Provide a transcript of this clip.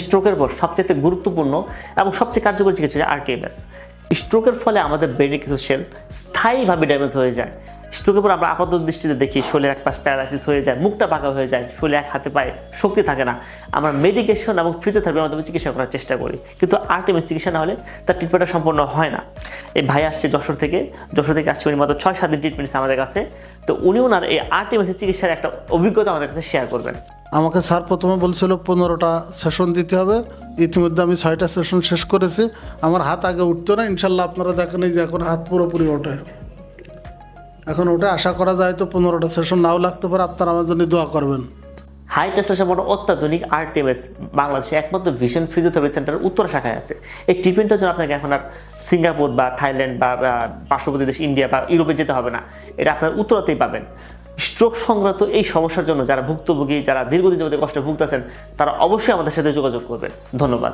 স্ট্রোকের পর সবচেয়ে গুরুত্বপূর্ণ এবং সবচেয়ে কার্যকরী চিকিৎসা হচ্ছে আরটিএমএস। স্ট্রোকের ফলে আমাদের ব্রেনের কিছু সেল স্থায়ীভাবে ড্যামেজ হয়ে যায়। স্ট্রোকের পর আমরা আপাত দৃষ্টিতে দেখি শরীরে এক পাশ প্যারালাইসিস হয়ে যায়, মুখটা বাঁকা হয়ে যায়, শরীরে এক হাতে পায়ে শক্তি থাকে না। আমরা মেডিকেশন এবং ফিজিওথেরাপির মাধ্যমে চিকিৎসা করার চেষ্টা করি, কিন্তু আরটিএমএস চিকিৎসা না হলে তার ট্রিটমেন্টটা সম্পূর্ণ হয় না। এই ভাই আসছে যশোর থেকে আসছে, উনি মাত্র 6-7 দিন ট্রিটমেন্ট আমাদের কাছে। তো উনি ওনার এই আরটিএমএস চিকিৎসার একটা অভিজ্ঞতা আমাদের কাছে শেয়ার করবেন। আমাকে স্যার প্রথমে বলছিল 15টা সেশন দিতে হবে, ইতিমধ্যে আমি 6টা সেশন শেষ করেছি। আমার হাত আগে উঠতো না, ইনশাল্লাহ আপনারা দেখেন এই যে এখন হাত পুরোপুরি ওঠে, এখন ওটা আশা করা যায় তো 15টা সেশন নাও লাগতে পারে। আপনারা আমার জন্য দোয়া করবেন। হাই টেস্টোস্টেরন অত্যাধুনিক আরটিএমএস বাংলাদেশে একমাত্র ভিশন ফিজিওথেরাপি সেন্টার উত্তর শাখায় আছে। এই ট্রিটমেন্টের জন্য আপনাকে এখন আর সিঙ্গাপুর বা থাইল্যান্ড বা পার্শ্ববর্তী দেশ ইন্ডিয়া বা ইউরোপে যেতে হবে না, এটা আপনার উত্তরাতেই পাবেন। স্ট্রোক সংক্রান্ত এই সমস্যার জন্য যারা ভুক্তভোগী, যারা দীর্ঘদিন যাবত কষ্টে ভুগতেছেন, তারা অবশ্যই আমাদের সাথে যোগাযোগ করবেন। ধন্যবাদ।